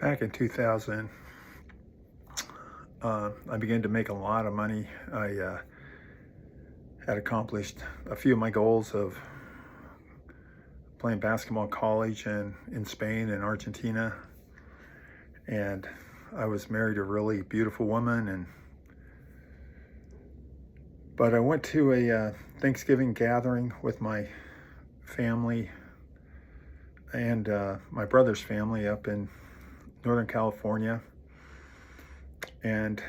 Back in 2000, I began to make a lot of money. I had accomplished a few of my goals of playing basketball in college and in Spain and Argentina. And I was married to a really beautiful woman. But I went to a Thanksgiving gathering with my family and my brother's family up in Northern California. And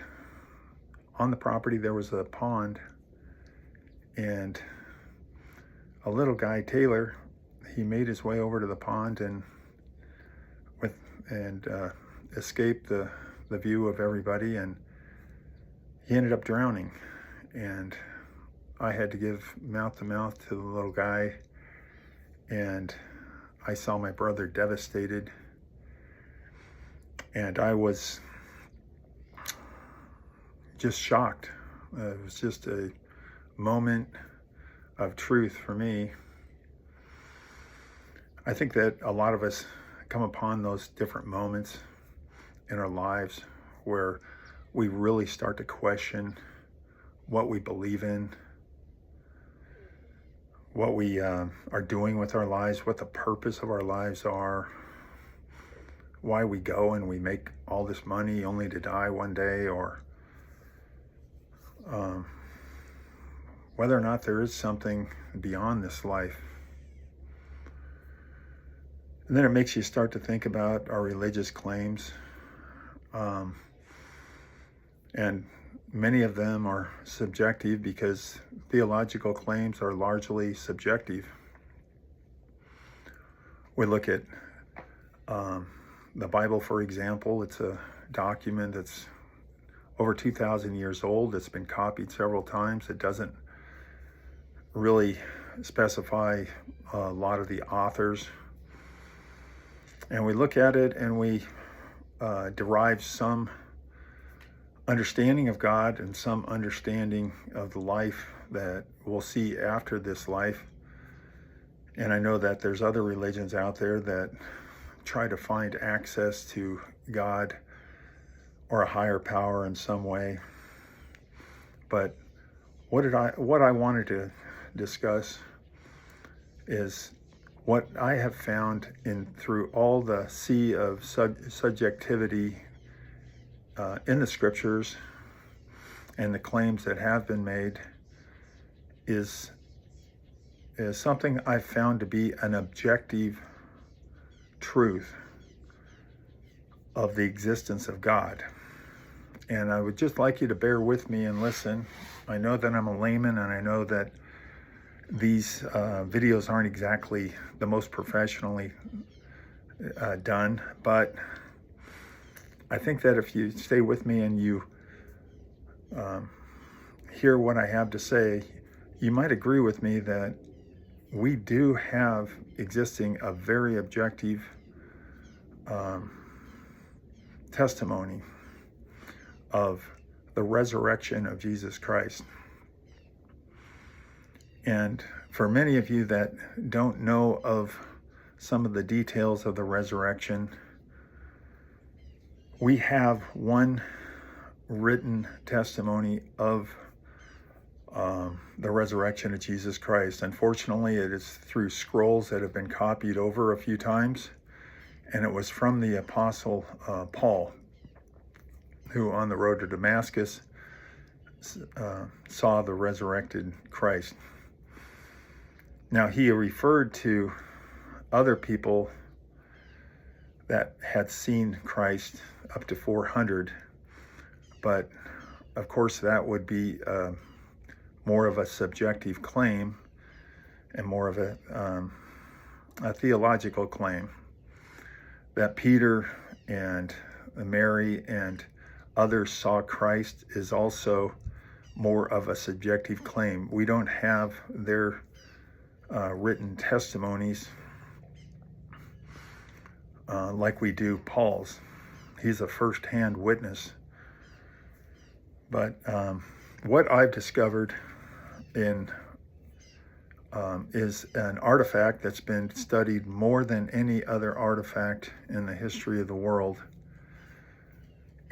on the property there was a pond, and a little guy, Taylor, he made his way over to the pond and escaped the view of everybody, and he ended up drowning. And I had to give mouth to mouth to the little guy, and I saw my brother devastated, and I was just shocked. It was just a moment of truth for me. I think that a lot of us come upon those different moments in our lives where we really start to question what we believe in, what we are doing with our lives, what the purpose of our lives are, why we go and we make all this money only to die one day, or whether or not there is something beyond this life. And then it makes you start to think about our religious claims. And many of them are subjective because theological claims are largely subjective. We look at the Bible, for example. It's a document that's over 2,000 years old. It's been copied several times. It doesn't really specify a lot of the authors. And we look at it and we derive some understanding of God and some understanding of the life that we'll see after this life. And I know that there's other religions out there that try to find access to God or a higher power in some way. But what I wanted to discuss is what I have found through all the sea of subjectivity in the scriptures and the claims that have been made is something I've found to be an objective truth of the existence of God. And I would just like you to bear with me and listen. I know that I'm a layman, and I know that these videos aren't exactly the most professionally done, but I think that if you stay with me and you hear what I have to say, you might agree with me that we do have existing a very objective testimony of the resurrection of Jesus Christ. And for many of you that don't know of some of the details of the resurrection, we have one written testimony of the resurrection of Jesus Christ. Unfortunately, it is through scrolls that have been copied over a few times, and it was from the Apostle Paul, who on the road to Damascus saw the resurrected Christ. Now, he referred to other people that had seen Christ, up to 400, but of course that would be more of a subjective claim and more of a theological claim. That Peter and Mary and others saw Christ is also more of a subjective claim. We don't have their written testimonies like we do Paul's. He's a first-hand witness. But what I've discovered is an artifact that's been studied more than any other artifact in the history of the world.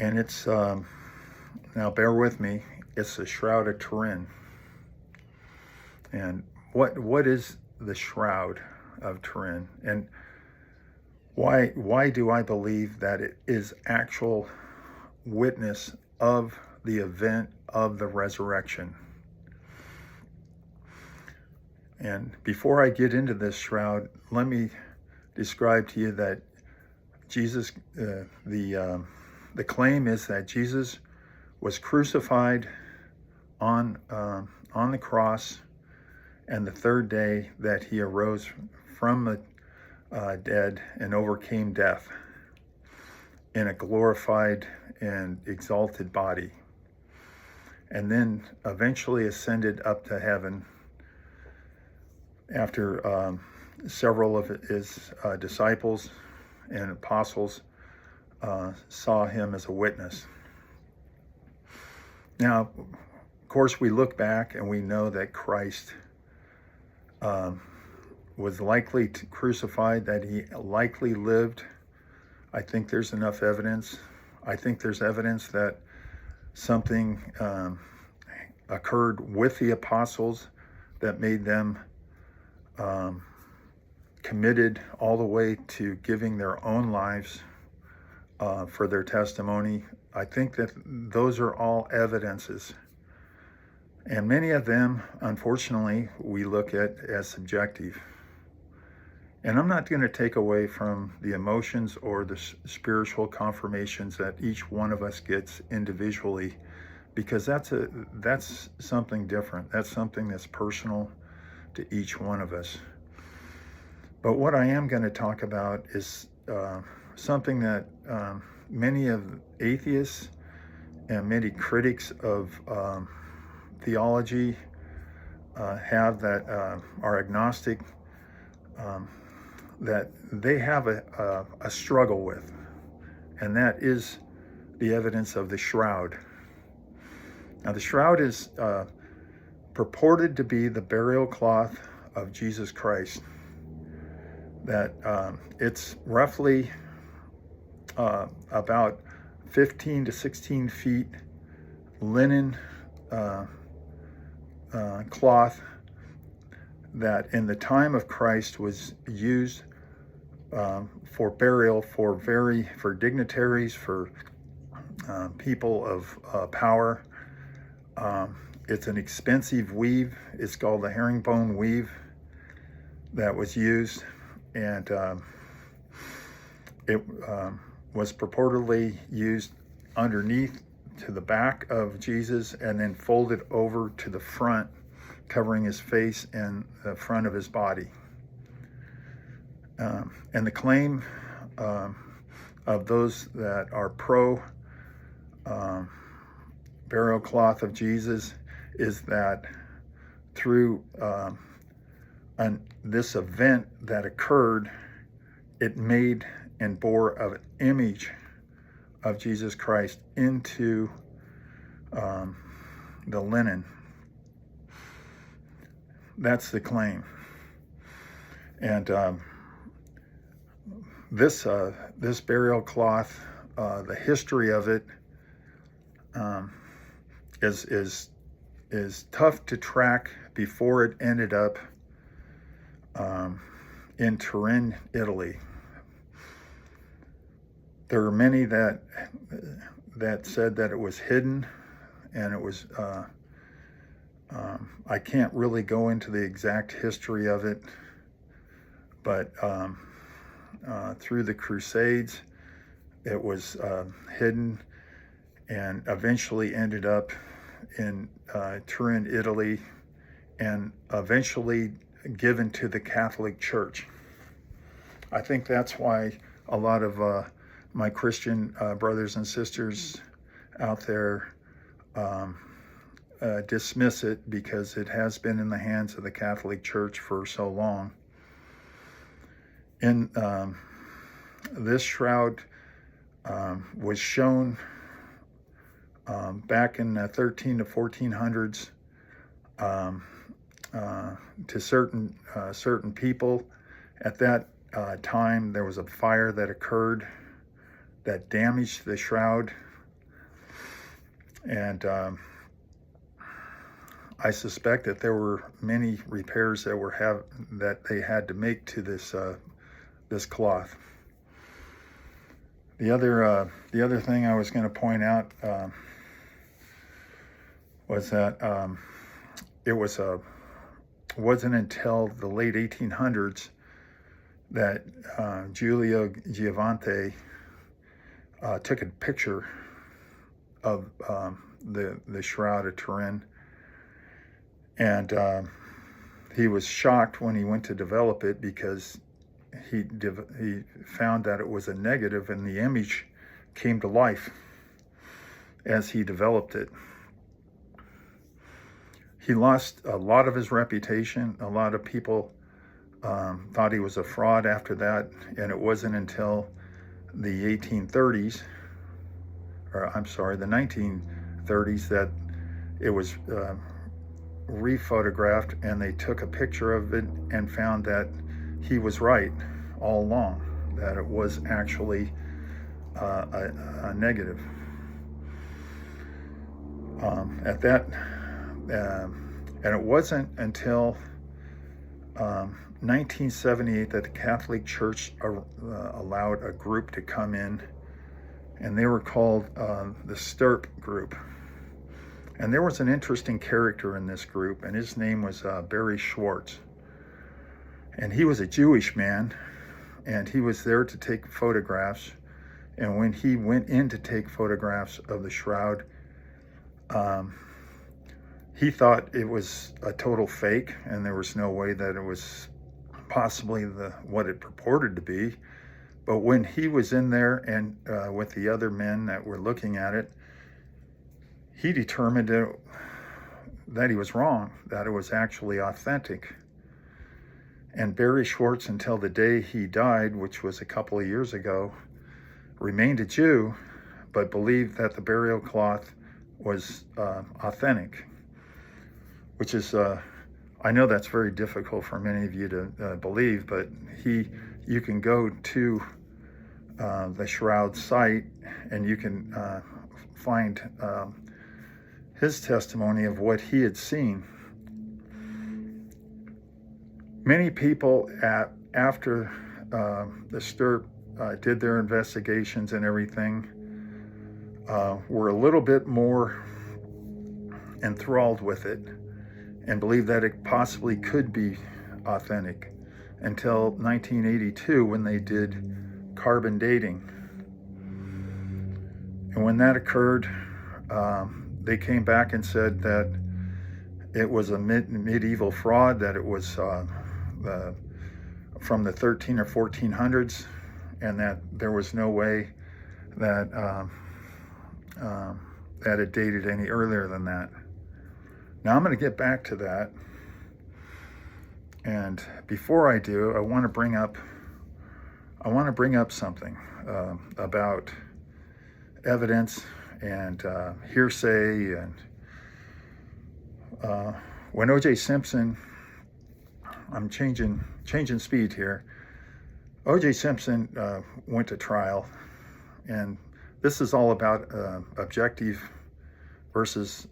And it's, now bear with me, it's the Shroud of Turin. And what is the Shroud of Turin? And why do I believe that it is actual witness of the event of the resurrection? And before I get into this shroud, let me describe to you that Jesus, the claim is that Jesus was crucified on the cross, and the third day that he arose from the dead and overcame death in a glorified and exalted body, and then eventually ascended up to heaven after several of his disciples and apostles saw him as a witness. Now, of course, we look back and we know that Christ was likely crucified, that he likely lived. I think there's enough evidence. I think there's evidence that something occurred with the apostles that made them committed all the way to giving their own lives for their testimony. I think that those are all evidences. And many of them, unfortunately, we look at as subjective. And I'm not going to take away from the emotions or the spiritual confirmations that each one of us gets individually, because that's something different. That's something that's personal to each one of us. But what I am going to talk about is something that many of atheists and many critics of theology have, that are agnostic, that they have a struggle with, and that is the evidence of the shroud. Now, the shroud is purported to be the burial cloth of Jesus Christ. That it's roughly about 15 to 16 feet linen cloth that in the time of Christ was used for burial for dignitaries, for people of power. It's an expensive weave. It's called the herringbone weave that was used, and it was purportedly used underneath to the back of Jesus and then folded over to the front, covering his face and the front of his body. And the claim of those that are pro burial cloth of Jesus is that through this event that occurred, it made and bore an image of Jesus Christ into the linen. That's the claim. And this burial cloth, the history of it is tough to track before it ended up in Turin, Italy. There are many that said that it was hidden, and it was. I can't really go into the exact history of it, but through the Crusades, it was hidden, and eventually ended up in Turin, Italy, and eventually given to the Catholic Church. I think that's why a lot of my Christian brothers and sisters out there dismiss it, because it has been in the hands of the Catholic Church for so long. And this shroud was shown back in the 13 to 1400s to certain people. At that time, there was a fire that occurred that damaged the shroud And I suspect that there were many repairs that they had to make to this cloth. The other thing I was going to point out was that it wasn't until the late 1800s that Giulio Giovante took a picture of the Shroud of Turin, and he was shocked when he went to develop it, because he found that it was a negative, and the image came to life as he developed it. He lost a lot of his reputation. A lot of people thought he was a fraud after that, and it wasn't until the 1830s, or I'm sorry, the 1930s, that it was rephotographed, and they took a picture of it and found that he was right all along, that it was actually a negative. And it wasn't until 1978 that the Catholic Church allowed a group to come in, and they were called the Stirp Group. And there was an interesting character in this group, and his name was Barry Schwartz. And he was a Jewish man, and he was there to take photographs. And when he went in to take photographs of the shroud, he thought it was a total fake, and there was no way that it was possibly what it purported to be. But when he was in there and with the other men that were looking at it, he determined that he was wrong, that it was actually authentic. And Barry Schwartz, until the day he died, which was a couple of years ago, remained a Jew, but believed that the burial cloth was authentic, which is, I know that's very difficult for many of you to believe, but you can go to the Shroud site, and you can find his testimony of what he had seen. Many people after the Stirp did their investigations and everything were a little bit more enthralled with it and believed that it possibly could be authentic, until 1982, when they did carbon dating. And when that occurred, they came back and said that it was a medieval fraud, that it was from the 13 or 1400s, and that there was no way that that it dated any earlier than that. Now I'm going to get back to that, and before I do, I want to bring up something about evidence and hearsay. And when O.J. Simpson, I'm changing speed here. O.J. Simpson went to trial, and this is all about objective versus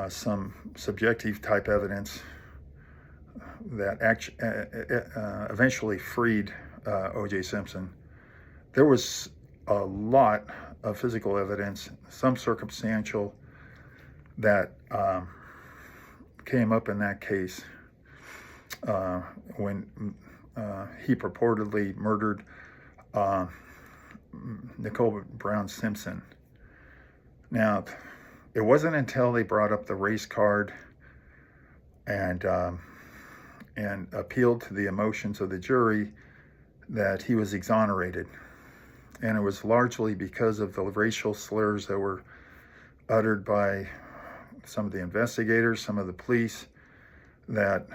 some subjective type evidence that eventually freed O.J. Simpson. There was a lot of physical evidence, some circumstantial, that came up in that case when he purportedly murdered Nicole Brown Simpson. Now, it wasn't until they brought up the race card and appealed to the emotions of the jury that he was exonerated. And it was largely because of the racial slurs that were uttered by some of the investigators, some of the police, that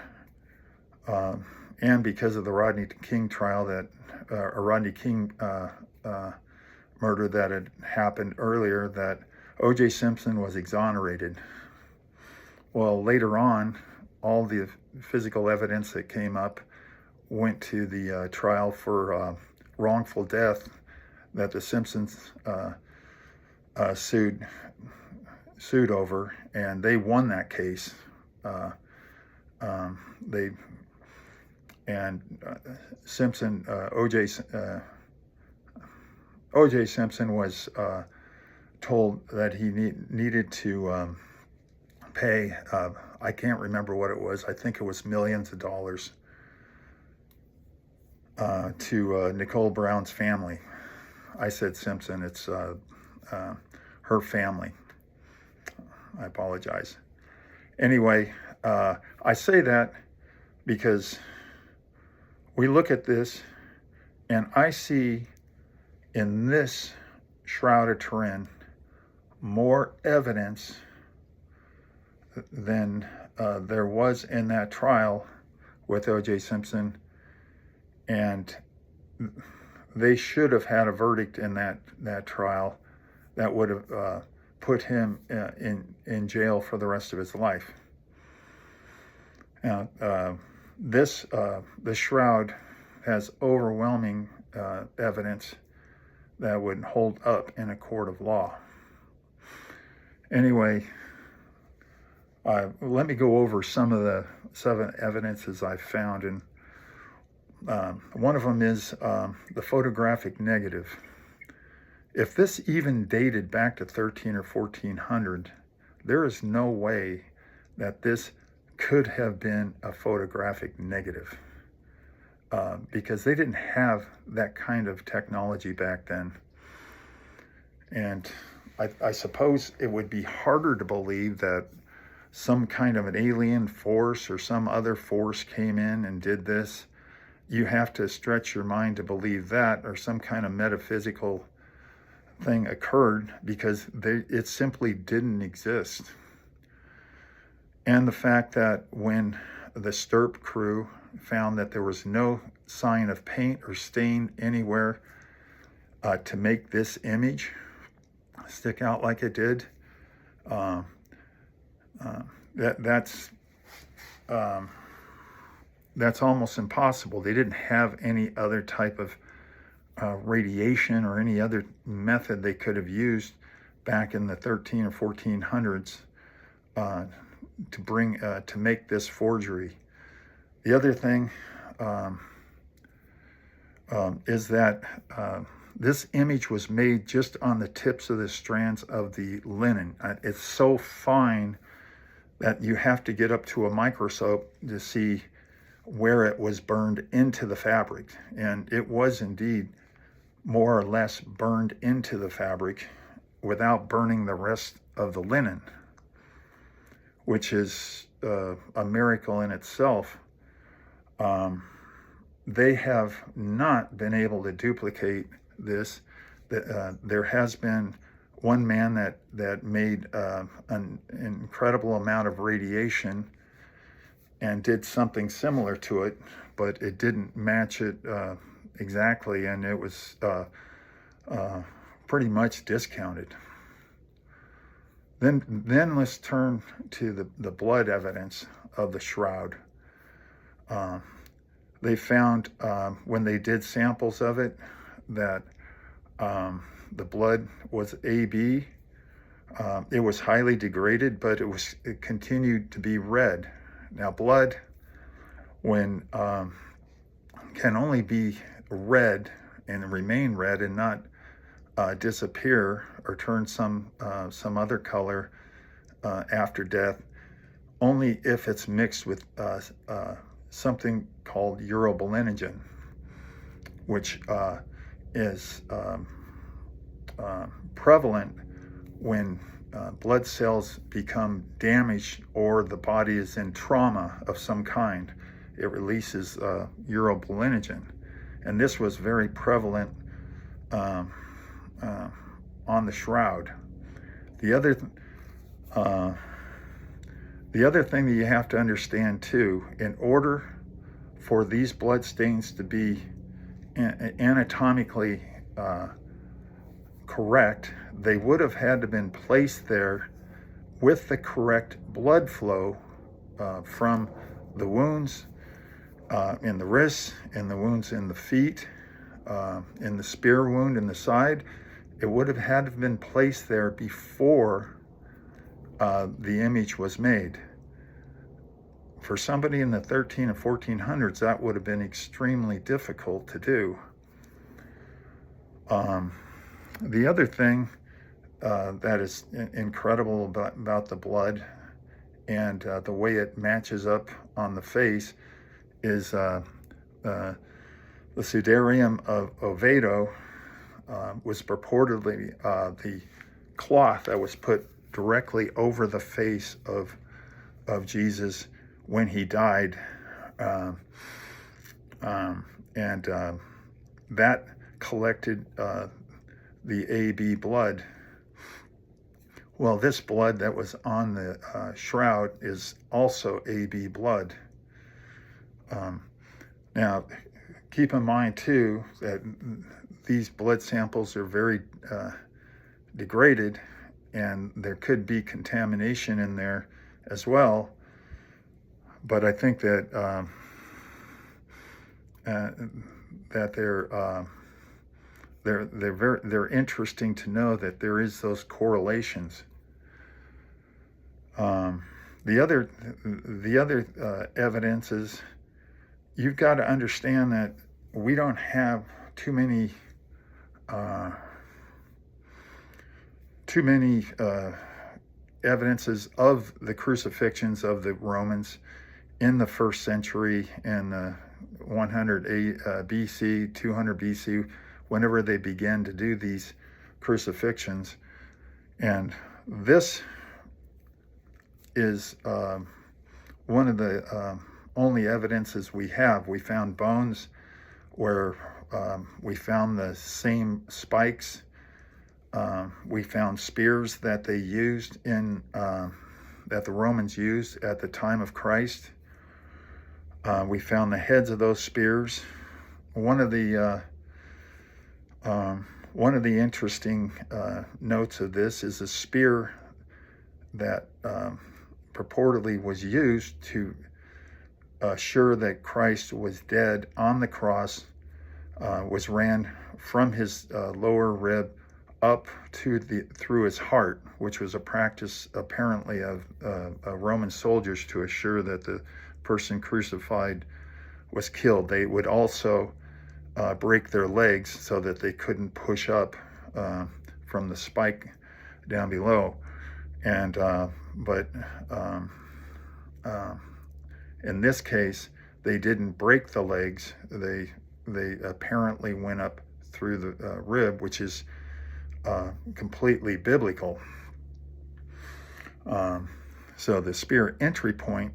and because of the Rodney King trial, that Rodney King murder that had happened earlier, that O.J. Simpson was exonerated. Well, later on, all the physical evidence that came up went to the trial for wrongful death that the Simpsons sued over, and they won that case. They and Simpson, O.J. Simpson was told that he needed to pay. I can't remember what it was. I think it was millions of dollars to Nicole Brown's family. I said Simpson. It's her family. I apologize. Anyway, I say that because we look at this, and I see in this Shroud of Turin more evidence than there was in that trial with O.J. Simpson, and they should have had a verdict in that trial that would have put him in jail for the rest of his life. Now, the Shroud has overwhelming evidence that would hold up in a court of law. Anyway, let me go over some of the 7 evidences I've found, and one of them is the photographic negative. If this even dated back to 13 or 1400, there is no way that this could have been a photographic negative, because they didn't have that kind of technology back then. And I suppose it would be harder to believe that some kind of an alien force or some other force came in and did this. You have to stretch your mind to believe that, or some kind of metaphysical thing occurred, because it simply didn't exist. And the fact that when the Stirp crew found that there was no sign of paint or stain anywhere to make this image stick out like it did, that's almost impossible. They didn't have any other type of radiation or any other method they could have used back in the 13 or 1400s to make this forgery. The other thing is that this image was made just on the tips of the strands of the linen. It's so fine that you have to get up to a microscope to see where it was burned into the fabric. And it was indeed more or less burned into the fabric without burning the rest of the linen, which is a miracle in itself. They have not been able to duplicate this. There has been one man that made an incredible amount of radiation and did something similar to it, but it didn't match it exactly, and it was pretty much discounted. Then let's turn to the blood evidence of the Shroud. They found, when they did samples of it, that the blood was AB. It was highly degraded, but it continued to be red. Now, blood, when can only be red and remain red and not disappear or turn some other color after death, only if it's mixed with something called urobilinogen, which is prevalent when blood cells become damaged or the body is in trauma of some kind. It releases urobilinogen, and this was very prevalent on the Shroud. The other thing that you have to understand too, in order for these blood stains to be anatomically correct, they would have had to been placed there with the correct blood flow from the wounds in the wrists, and the wounds in the feet, in the spear wound in the side, it would have had to have been placed there before the image was made. For somebody in the 13 and 1400s, that would have been extremely difficult to do. The other thing that is incredible about the blood and the way it matches up on the face is the Sudarium of Oviedo was purportedly the cloth that was put directly over the face of Jesus when he died, and that collected the AB blood. Well, this blood that was on the shroud is also AB blood. Now, keep in mind too that these blood samples are very degraded, and there could be contamination in there as well. But I think that that they're interesting to know that there is those correlations. The other evidence is, you've got to understand that we don't have too many evidences of the crucifixions of the Romans in the first century and 100 BC, 200 BC, whenever they began to do these crucifixions. And this is one of the only evidences we have. We found bones where we found the same spikes. We found spears that they used that the Romans used at the time of Christ. We found the heads of those spears. One of the interesting notes of this is a spear that purportedly was used to assure that Christ was dead on the cross, was ran from his lower rib up to through his heart, which was a practice apparently of Roman soldiers to assure that the person crucified was killed. They would also break their legs so that they couldn't push up from the spike down below. And in this case, they didn't break the legs. They apparently went up through the rib, which is completely biblical. So the spear entry point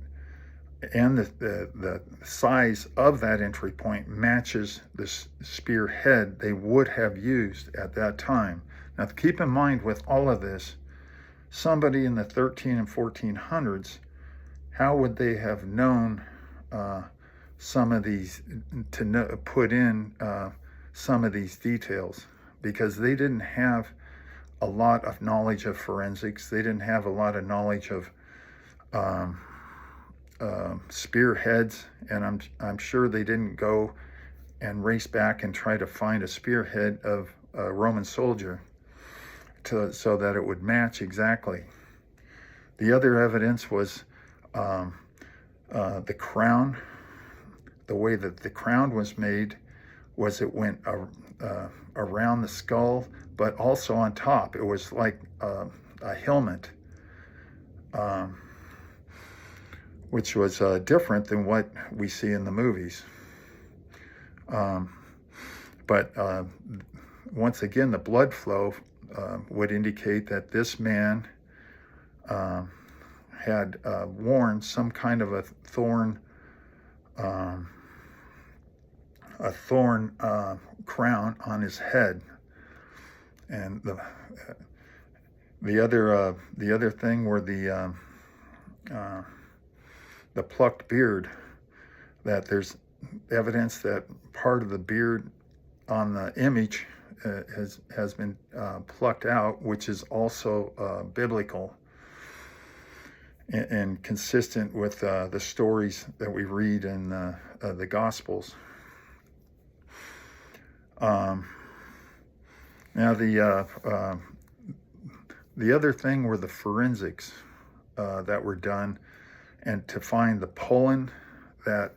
and the size of that entry point matches the spear head they would have used at that time. Now, keep in mind with all of this, somebody in the 13 and 1400s, how would they have known some of these, to put in some of these details? Because they didn't have a lot of knowledge of forensics. They didn't have a lot of knowledge of spearheads, and I'm sure they didn't go and race back and try to find a spearhead of a Roman soldier so that it would match exactly. The other evidence was the crown. The way that the crown was made was it went around the skull, but also on top. It was like a helmet, which was different than what we see in the movies. But once again, the blood flow would indicate that this man had worn some kind of a thorn crown on his head. And the other thing were the plucked beard. That there's evidence that part of the beard on the image has been plucked out, which is also biblical and consistent with the stories that we read in the Gospels. Now, the other thing were the forensics that were done, and to find the pollen that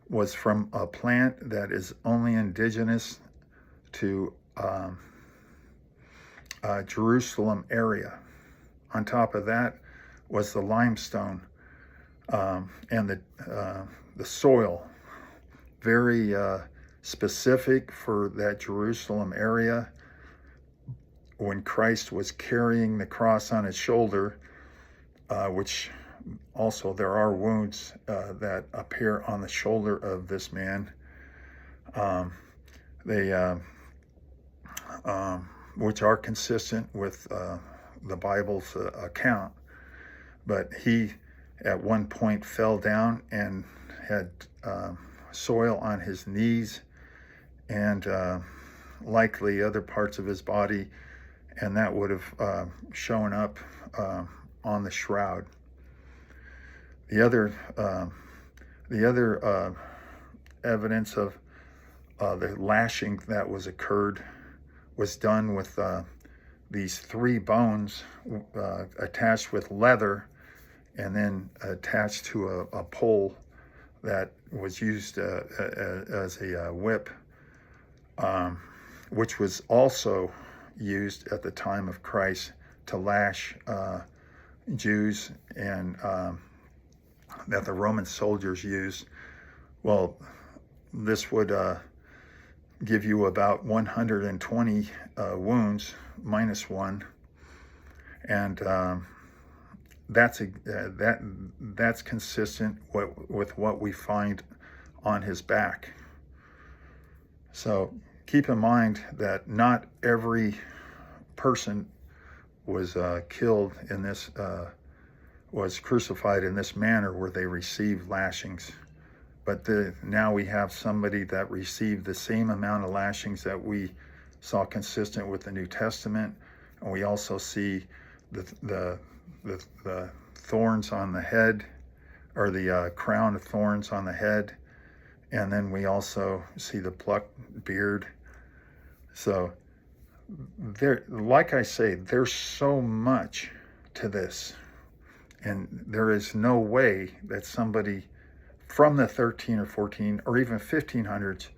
was from a plant that is only indigenous to Jerusalem area. On top of that was the limestone and the soil, very specific for that Jerusalem area. When Christ was carrying the cross on his shoulder, which also there are wounds that appear on the shoulder of this man, which are consistent with the Bible's account. But he at one point fell down and had soil on his knees and likely other parts of his body, and that would have shown up on the shroud. The other evidence of the lashing that was occurred was done with these 3 bones attached with leather and then attached to a pole that was used as a whip, which was also used at the time of Christ to lash Jews, and that the Roman soldiers used. Well, this would give you about 120 wounds minus 1, and that's consistent with what we find on his back. So keep in mind that not every person was killed in this, was crucified in this manner where they received lashings. But now we have somebody that received the same amount of lashings that we saw consistent with the New Testament, and we also see the thorns on the head, or the crown of thorns on the head, and then we also see the plucked beard. So there, like I say, there's so much to this, and there is no way that somebody from the 13 or 14 or even 1500s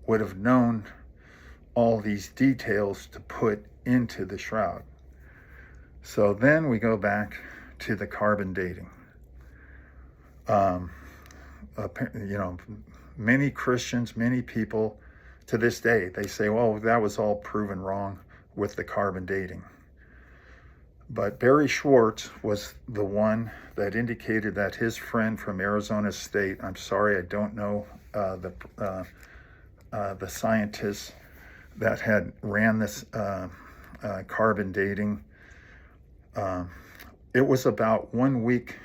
would have known all these details to put into the shroud. So then we go back to the carbon dating. Many Christians, many people to this day, they say, well, that was all proven wrong with the carbon dating. But Barry Schwartz was the one that indicated that his friend from Arizona State, I'm sorry, I don't know the scientists that had ran this carbon dating. It was about 1 week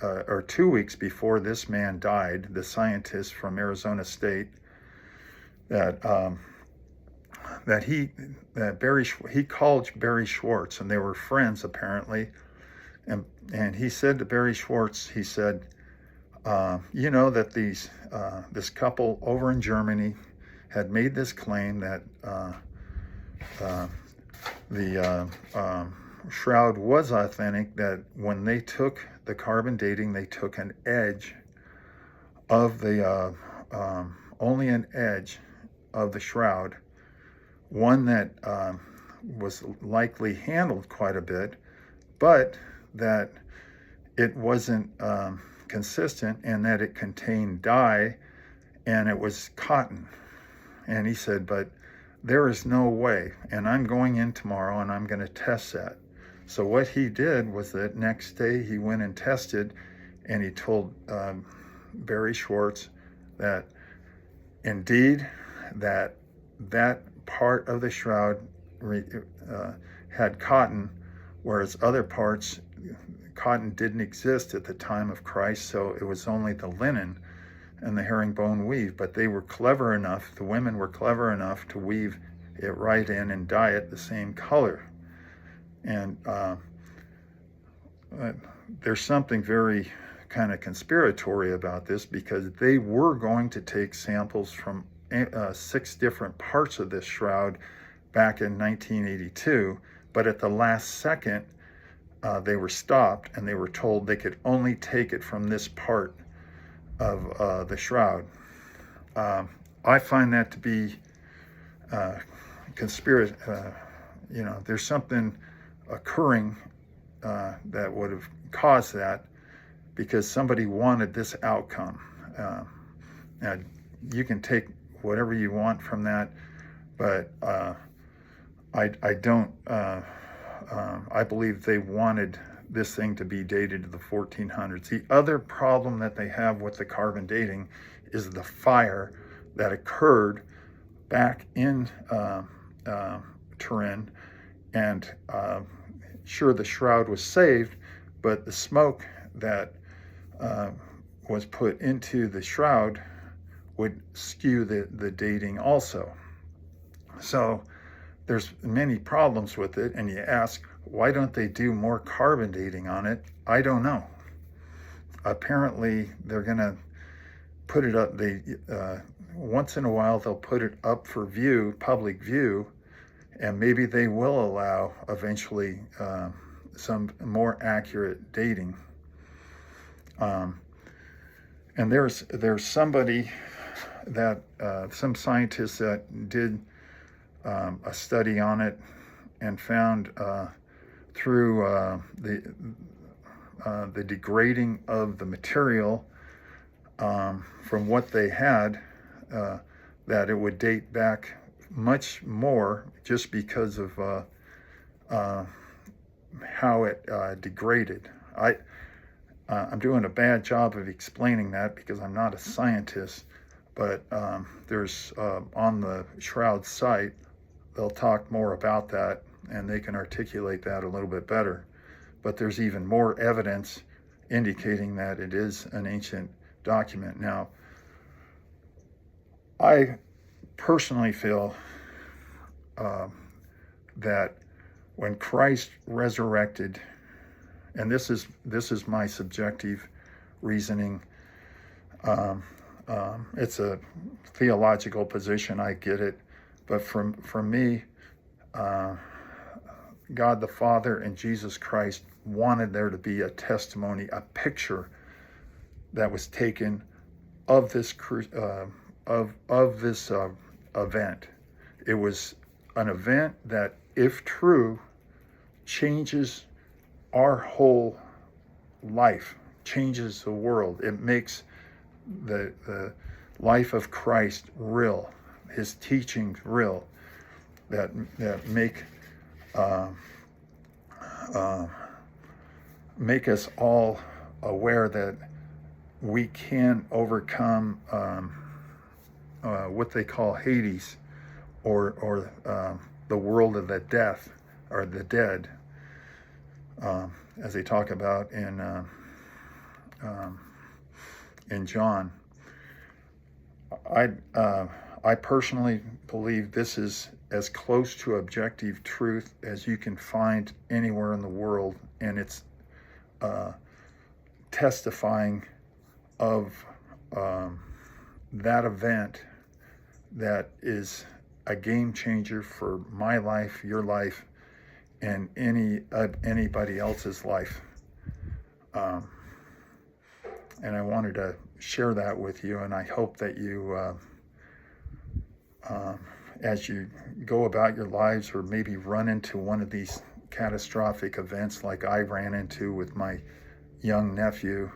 or 2 weeks before this man died, the scientist from Arizona State, he called Barry Schwartz, and they were friends apparently, and he said to Barry Schwartz, he said, that this couple over in Germany had made this claim that the shroud was authentic, that when they took the carbon dating, they took an edge of the only an edge of the shroud, one that was likely handled quite a bit, but that it wasn't consistent, and that it contained dye and it was cotton. And he said, but there is no way, and I'm going in tomorrow and I'm going to test that. So what he did was that next day he went and tested, and he told Barry Schwartz that indeed that part of the shroud had cotton, whereas other parts, cotton didn't exist at the time of Christ, so it was only the linen and the herringbone weave. But they were clever enough, the women were clever enough to weave it right in and dye it the same color. And there's something very kind of conspiratory about this, because they were going to take samples from 6 different parts of this shroud back in 1982, but at the last second, they were stopped and they were told they could only take it from this part of the shroud. I find that to be conspiracy. There's something occurring that would have caused that because somebody wanted this outcome. Now, you can take whatever you want from that, but I don't. I believe they wanted this thing to be dated to the 1400s. The other problem that they have with the carbon dating is the fire that occurred back in Turin, and sure, the shroud was saved, but the smoke that was put into the shroud would skew the dating also. So there's many problems with it, and you ask, why don't they do more carbon dating on it? I don't know. Apparently, they're going to put it up. Once in a while, they'll put it up for view, public view, and maybe they will allow eventually some more accurate dating. And there's somebody that some scientists that did a study on it and found through the degrading of the material from what they had, that it would date back much more just because of how it degraded. I'm doing a bad job of explaining that because I'm not a scientist, but there's on the Shroud site, they'll talk more about that and they can articulate that a little bit better. But there's even more evidence indicating that it is an ancient document. Now, I personally feel that when Christ resurrected, and this is my subjective reasoning, it's a theological position, I get it, but from me, God the Father and Jesus Christ wanted there to be a testimony, a picture that was taken of this event. It was an event that, if true, changes our whole life, changes the world. It makes the life of Christ real, his teachings real, that make us all aware that we can overcome what they call Hades, or the world of the death, or the dead, as they talk about in John. I personally believe this is as close to objective truth as you can find anywhere in the world, and it's testifying of that event that is a game changer for my life, your life, and anybody else's life. And I wanted to share that with you, and I hope that you, as you go about your lives, or maybe run into one of these catastrophic events like I ran into with my young nephew,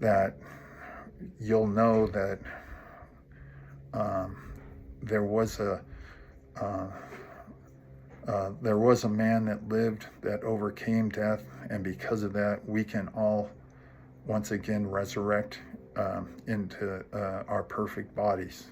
that you'll know that there was a man that lived, that overcame death, and because of that, we can all once again resurrect into our perfect bodies.